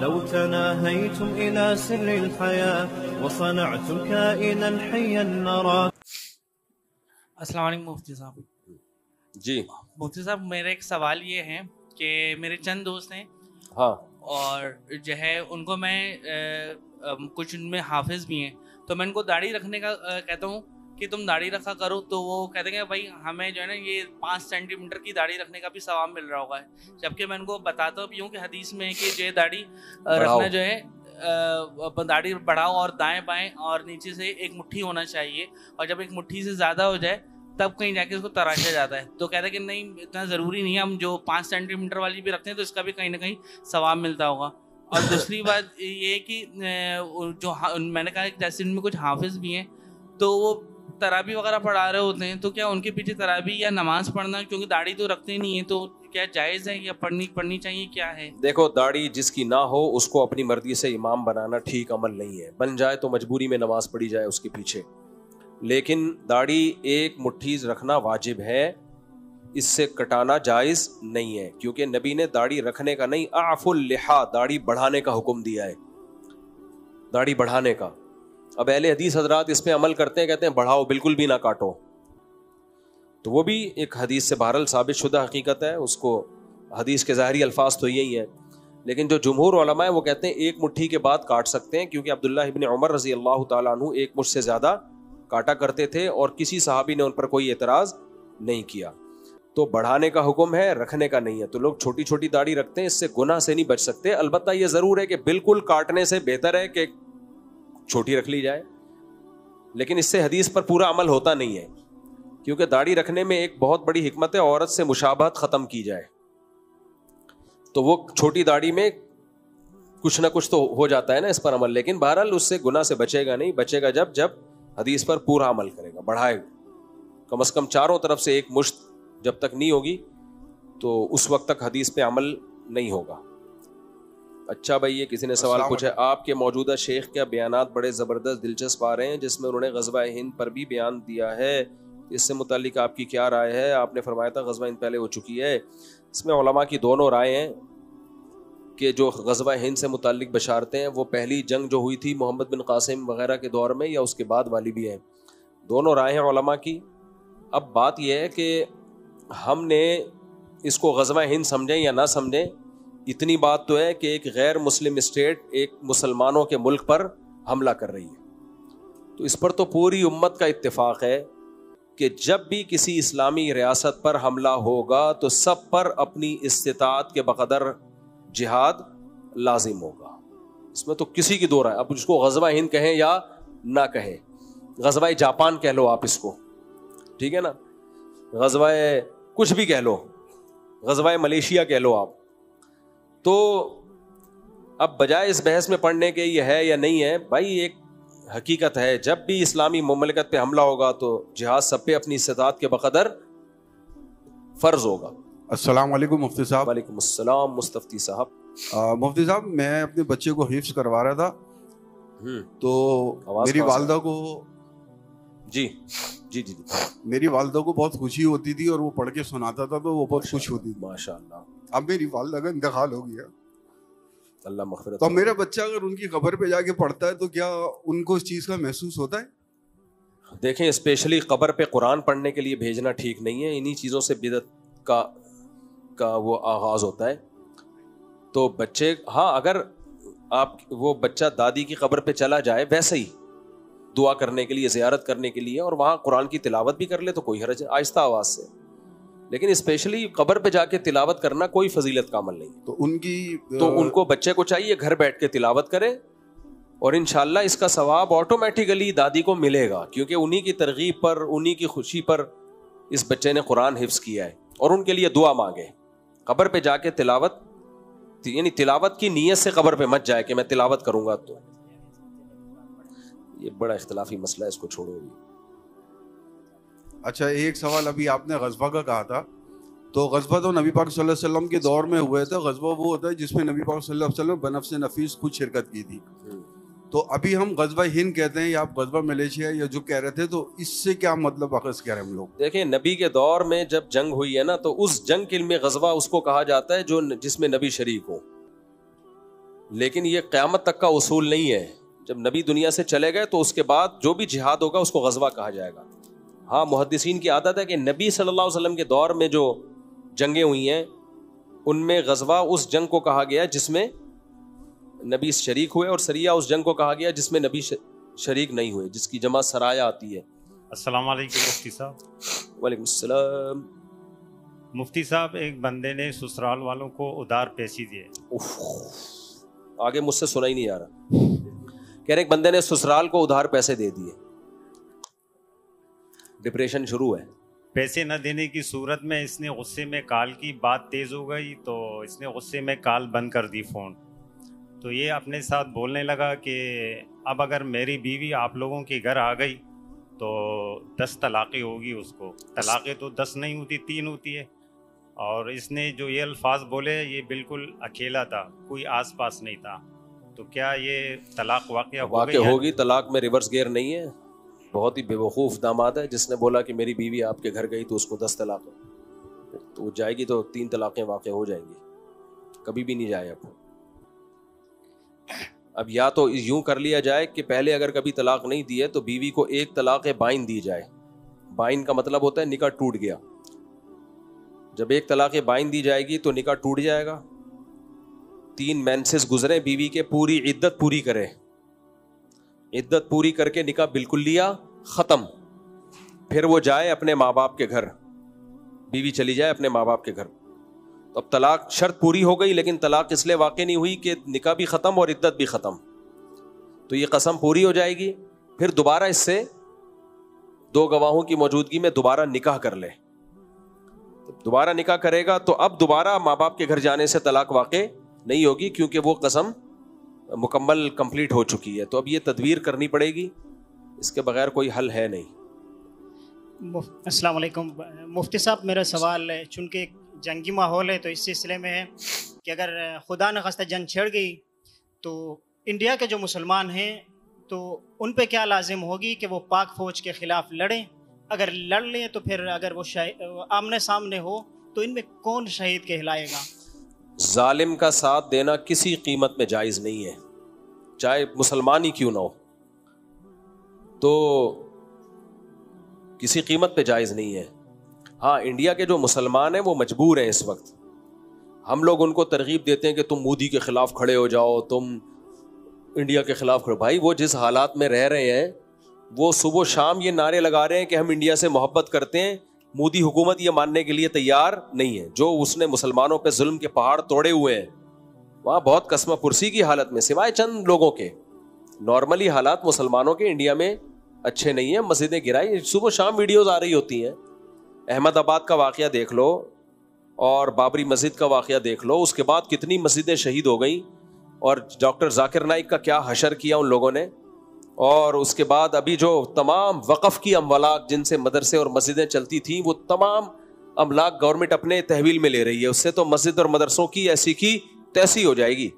لو تناهيتم إلى سر الحياة وصنعتم كائنا حيا نرى. السلام علیکم مفتی صاحب. جی مفتی صاحب میرا ایک سوال یہ ہے کہ میرے چند دوست ہیں ہاں اور جو ہے ان کو میں کچھ ان میں حافظ بھی ہیں تو میں ان کو داڑھی رکھنے کا کہتا ہوں کہ تم داڑھی رکھا کرو تو وہ کہتے ہیں کہ بھائی ہمیں جو ہے نا یہ 5 سینٹی میٹر کی داڑھی رکھنے کا بھی ثواب مل رہا ہوگا ہے. جبکہ میں ان کو بتاتا بھی ہوں کہ حدیث میں ہے کہ جو داڑھی رکھنا جو ہے داڑھی بڑھاؤ اور دائیں بائیں اور نیچے سے ایک مٹھی ہونا چاہیے اور جب ایک مٹھی سے زیادہ ہو جائے تب کہیں جا کے اس کو تراشا جاتا ہے. تو کہتا ہے کہ نہیں اتنا ضروری نہیں ہے, ہم جو 5 سینٹی میٹر والی بھی رکھتے ہیں تو اس کا بھی کہیں نہ کہیں ثواب ملتا ہوگا. اور دوسری بات یہ کہ جو میں نے کہا کہ جیسے ان میں کچھ حافظ بھی ہیں تو وہ تراویح وغیرہ پڑھا رہے ہوتے ہیں تو کیا ان کے پیچھے تراویح یا نماز پڑھنا, کیونکہ داڑھی تو رکھتے نہیں ہیں, تو کیا جائز ہے یا پڑھنی چاہیے, کیا ہے؟ دیکھو داڑھی جس کی نہ ہو اس کو اپنی مرضی سے امام بنانا ٹھیک عمل نہیں ہے. بن جائے تو مجبوری میں نماز پڑھی جائے اس کے پیچھے, لیکن داڑھی ایک مٹھی رکھنا واجب ہے, اس سے کٹانا جائز نہیں ہے کیونکہ نبی نے داڑھی رکھنے کا نہیں اعفوا اللحا داڑھی بڑھانے کا حکم دیا ہے, داڑھی بڑھانے کا. اب اہل حدیث حضرات اس پہ عمل کرتے ہیں, کہتے ہیں بڑھاؤ بالکل بھی نہ کاٹو, تو وہ بھی ایک حدیث سے بہرحال ثابت شدہ حقیقت ہے, اس کو حدیث کے ظاہری الفاظ تو یہی ہیں, لیکن جو جمہور علماء ہیں وہ کہتے ہیں ایک مٹھی کے بعد کاٹ سکتے ہیں کیونکہ عبداللہ ابن عمر رضی اللہ تعالیٰ عنہ ایک مٹھ سے زیادہ کاٹا کرتے تھے اور کسی صحابی نے ان پر کوئی اعتراض نہیں کیا. تو بڑھانے کا حکم ہے, رکھنے کا نہیں ہے. تو لوگ چھوٹی چھوٹی داڑھی رکھتے ہیں, اس سے گناہ سے نہیں بچ سکتے. البتہ یہ ضرور ہے کہ بالکل کاٹنے سے بہتر ہے کہ چھوٹی رکھ لی جائے, لیکن اس سے حدیث پر پورا عمل ہوتا نہیں ہے کیونکہ داڑھی رکھنے میں ایک بہت بڑی حکمت ہے عورت سے مشابہت ختم کی جائے. تو وہ چھوٹی داڑھی میں کچھ نہ کچھ تو ہو جاتا ہے نا اس پر عمل, لیکن بہرحال اس سے گناہ سے بچے گا نہیں, بچے گا جب حدیث پر پورا عمل کرے گا, بڑھائے گا کم از کم چاروں طرف سے ایک مشت جب تک نہیں ہوگی تو اس وقت تک حدیث پہ عمل نہیں ہوگا. اچھا بھائی یہ کسی نے سوال پوچھا, آپ کے موجودہ شیخ کیا بیانات بڑے زبردست دلچسپ آ رہے ہیں جس میں انہوں نے غزوہ ہند پر بھی بیان دیا ہے, اس سے متعلق آپ کی کیا رائے ہے؟ آپ نے فرمایا تھا غزوہ ہند پہلے ہو چکی ہے. اس میں علماء کی دونوں رائے ہیں کہ جو غزوہ ہند سے متعلق بشارتیں ہیں وہ پہلی جنگ جو ہوئی تھی محمد بن قاسم وغیرہ کے دور میں یا اس کے بعد والی بھی ہیں, دونوں رائے ہیں علماء کی. اب بات یہ ہے کہ ہم نے اس کو غزوہ ہند سمجھیں یا نہ سمجھیں, اتنی بات تو ہے کہ ایک غیر مسلم اسٹیٹ ایک مسلمانوں کے ملک پر حملہ کر رہی ہے, تو اس پر تو پوری امت کا اتفاق ہے کہ جب بھی کسی اسلامی ریاست پر حملہ ہوگا تو سب پر اپنی استطاعت کے بقدر جہاد لازم ہوگا. اس میں تو کسی کی دو رائے, اب اس کو غزوہ ہند کہیں یا نہ کہیں, غزوہ جاپان کہہ لو آپ اس کو, ٹھیک ہے نا, غزوہ کچھ بھی کہہ لو, غزوہ ملیشیا کہہ لو آپ. تو اب بجائے اس بحث میں پڑھنے کے یہ ہے یا نہیں ہے, بھائی ایک حقیقت ہے جب بھی اسلامی مملکت پہ حملہ ہوگا تو جہاد سب پہ اپنی استطاعت کے بقدر فرض ہوگا. السلام علیکم مفتی صاحب. وعلیکم السلام مستفتی صاحب. مفتی صاحب میں اپنے بچے کو حفظ کروا رہا تھا تو میری والدہ کو جی میری والدہ کو بہت خوشی ہوتی تھی اور وہ پڑھ کے سناتا تھا تو وہ بہت خوش ہوتی تھی. ماشاء اللہ. اب میری والدہ کا انتقال ہو گیا, اللہ مغفرت. تو میرا بچہ اگر ان کی قبر پہ جا کے پڑھتا ہے تو کیا ان کو اس چیز کا محسوس ہوتا ہے؟ دیکھیں اسپیشلی قبر پہ قرآن پڑھنے کے لیے بھیجنا ٹھیک نہیں ہے, انہی چیزوں سے بدعت کا وہ آغاز ہوتا ہے. تو بچے ہاں اگر آپ وہ بچہ دادی کی قبر پہ چلا جائے ویسے ہی دعا کرنے کے لیے, زیارت کرنے کے لیے, اور وہاں قرآن کی تلاوت بھی کر لے تو کوئی حرج ہے آہستہ آواز سے, لیکن اسپیشلی قبر پہ جا کے تلاوت کرنا کوئی فضیلت کا عمل نہیں. تو ان کو بچے کو چاہیے گھر بیٹھ کے تلاوت کرے اور انشاءاللہ اس کا ثواب آٹومیٹیکلی دادی کو ملے گا کیونکہ انہی کی ترغیب پر, انہی کی خوشی پر اس بچے نے قرآن حفظ کیا ہے. اور ان کے لیے دعا مانگے, قبر پہ جا کے تلاوت, یعنی تلاوت کی نیت سے قبر پہ مت جائے کہ میں تلاوت کروں گا, تو یہ بڑا اختلافی مسئلہ ہے, اس کو چھوڑو. اچھا ایک سوال, ابھی آپ نے غزوہ کا کہا تھا, تو غزوہ تو نبی پاک صلی اللہ علیہ وسلم کے دور میں ہوئے تھے. غزوہ وہ ہوتا ہے جس میں نبی پاک صلی اللہ علیہ وسلم بنفس نفیس خود شرکت کی تھی. تو ابھی ہم غزوہ ہند کہتے ہیں یا آپ غزوہ ملیشیا یا جو کہہ رہے تھے, تو اس سے کیا مطلب اخذ کر رہے ہیں ہم لوگ؟ دیکھیں نبی کے دور میں جب جنگ ہوئی ہے نا تو اس جنگ کے میں غزوہ اس کو کہا جاتا ہے جو جس میں نبی شریک ہو. لیکن یہ قیامت تک کا اصول نہیں ہے. جب نبی دنیا سے چلے گئے تو اس کے بعد جو بھی جہاد ہوگا اس کو غزوہ کہا جائے گا. ہاں محدثین کی عادت ہے کہ نبی صلی اللہ علیہ وسلم کے دور میں جو جنگیں ہوئی ہیں ان میں غزوہ اس جنگ کو کہا گیا جس میں نبی شریک ہوئے, اور سریہ اس جنگ کو کہا گیا جس میں نبی شریک نہیں ہوئے, جس کی جمع سرایہ آتی ہے. السلام علیکم مفتی صاحب. وعلیکم السلام. مفتی صاحب, ایک بندے نے سسرال والوں کو ادھار پیسے دیے. آگے مجھ سے سنا ہی نہیں آ رہا. کہہ رہے ایک بندے نے سسرال کو ادھار پیسے دے دیے, ڈپریشن شروع ہے. پیسے نہ دینے کی صورت میں اس نے غصے میں کال کی, بات تیز ہو گئی تو اس نے غصے میں کال بند کر دی فون. تو یہ اپنے ساتھ بولنے لگا کہ اب اگر میری بیوی آپ لوگوں کے گھر آ گئی تو 10 طلاقیں ہوگی اس کو. طلاقیں تو 10 نہیں ہوتی, 3 ہوتی ہے. اور اس نے جو یہ الفاظ بولے یہ بالکل اکیلا تھا, کوئی آس پاس نہیں تھا. تو کیا یہ طلاق واقع ہوگی؟ طلاق میں ریورس گیئر نہیں ہے. بہت ہی بے وقوف داماد ہے جس نے بولا کہ میری بیوی آپ کے گھر گئی تو اس کو 10 طلاق, تو جائے گی تو 3 طلاقیں واقع ہو جائیں گی, کبھی بھی نہیں جائے. اب یا تو یوں کر لیا جائے کہ پہلے اگر کبھی طلاق نہیں دی ہے تو بیوی کو 1 طلاق بائن دی جائے. بائن کا مطلب ہوتا ہے نکاح ٹوٹ گیا. جب 1 طلاق بائن دی جائے گی تو نکاح ٹوٹ جائے گا. 3 مینسز گزرے بیوی کے, پوری عدت پوری کرے, عدت پوری کر کے نکاح بالکل لیا, ختم. پھر وہ جائے اپنے ماں باپ کے گھر, بیوی چلی جائے اپنے ماں باپ کے گھر. تو اب طلاق شرط پوری ہو گئی, لیکن طلاق اس لیے واقع نہیں ہوئی کہ نکاح بھی ختم اور عدت بھی ختم. تو یہ قسم پوری ہو جائے گی. پھر دوبارہ اس سے 2 گواہوں کی موجودگی میں دوبارہ نکاح کر لے. دوبارہ نکاح کرے گا تو اب دوبارہ ماں باپ کے گھر جانے سے طلاق واقع نہیں ہوگی, کیونکہ وہ قسم مکمل کمپلیٹ ہو چکی ہے. تو اب یہ تدبیر کرنی پڑے گی, اس کے بغیر کوئی حل ہے نہیں. السلام علیکم مفتی صاحب, میرا سوال ہے, چونکہ جنگی ماحول ہے تو اس سلسلے میں ہے کہ اگر خدا نخواستہ جنگ چھڑ گئی تو انڈیا کے جو مسلمان ہیں تو ان پہ کیا لازم ہوگی کہ وہ پاک فوج کے خلاف لڑیں؟ اگر لڑ لیں تو پھر اگر وہ آمنے سامنے ہو تو ان میں کون شہید کہلائے گا؟ ظالم کا ساتھ دینا کسی قیمت میں جائز نہیں ہے, چاہے مسلمان ہی کیوں نہ ہو, تو کسی قیمت پہ جائز نہیں ہے. ہاں انڈیا کے جو مسلمان ہیں وہ مجبور ہیں اس وقت. ہم لوگ ان کو ترغیب دیتے ہیں کہ تم مودی کے خلاف کھڑے ہو جاؤ, تم انڈیا کے خلاف کھڑے. بھائی وہ جس حالات میں رہ رہے ہیں وہ صبح و شام یہ نعرے لگا رہے ہیں کہ ہم انڈیا سے محبت کرتے ہیں. مودی حکومت یہ ماننے کے لیے تیار نہیں ہے. جو اس نے مسلمانوں پہ ظلم کے پہاڑ توڑے ہوئے ہیں وہاں بہت قسمہ پرسی کی حالت میں, سوائے چند لوگوں کے, نارملی حالات مسلمانوں کے انڈیا میں اچھے نہیں ہیں. مسجدیں گرائی, صبح و شام ویڈیوز آ رہی ہوتی ہیں. احمد آباد کا واقعہ دیکھ لو اور بابری مسجد کا واقعہ دیکھ لو, اس کے بعد کتنی مسجدیں شہید ہو گئیں, اور ڈاکٹر ذاکر نائک کا کیا حشر کیا ان لوگوں نے. اور اس کے بعد ابھی جو تمام وقف کی املاک جن سے مدرسے اور مسجدیں چلتی تھیں وہ تمام املاک گورنمنٹ اپنے تحویل میں لے رہی ہے. اس سے تو مسجد اور مدرسوں کی ایسی کی تیسی ہو جائے گی.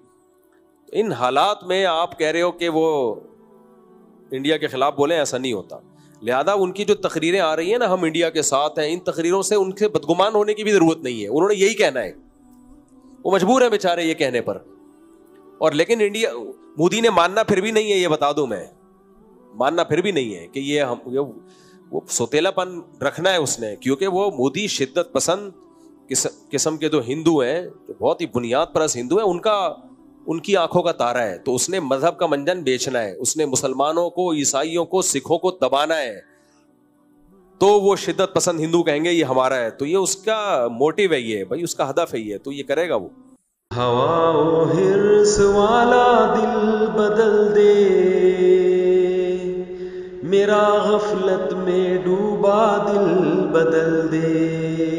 ان حالات میں آپ کہہ رہے ہو کہ وہ انڈیا کے خلاف بولیں, ایسا نہیں ہوتا. لہذا ان کی جو تقریریں آ رہی ہیں نا, ہم انڈیا کے ساتھ ہیں, ان تقریروں سے ان کے بدگمان ہونے کی بھی ضرورت نہیں ہے. انہوں نے یہی کہنا ہے, وہ مجبور ہیں بیچارے یہ کہنے پر. اور لیکن انڈیا مودی نے ماننا پھر بھی نہیں ہے, یہ بتا دوں میں, ماننا پھر بھی نہیں ہے کہ یہ ہم وہ سوتیلا پن رکھنا ہے اس نے, کیونکہ وہ مودی شدت پسند قسم کے جو ہندو ہیں, جو بہت ہی بنیاد پرست ہندو ہیں, ان کی آنکھوں کا تارا ہے. تو اس نے مذہب کا منجن بیچنا ہے, اس نے مسلمانوں کو, عیسائیوں کو, سکھوں کو دبانا ہے. تو وہ شدت پسند ہندو کہیں گے یہ ہمارا ہے, تو یہ اس کا موٹیو ہے, یہ بھائی اس کا ہدف ہے یہ, تو یہ کرے گا وہ. ہوا و حرص والا دل بدل دے, میرا غفلت میں ڈوبا دل بدل دے.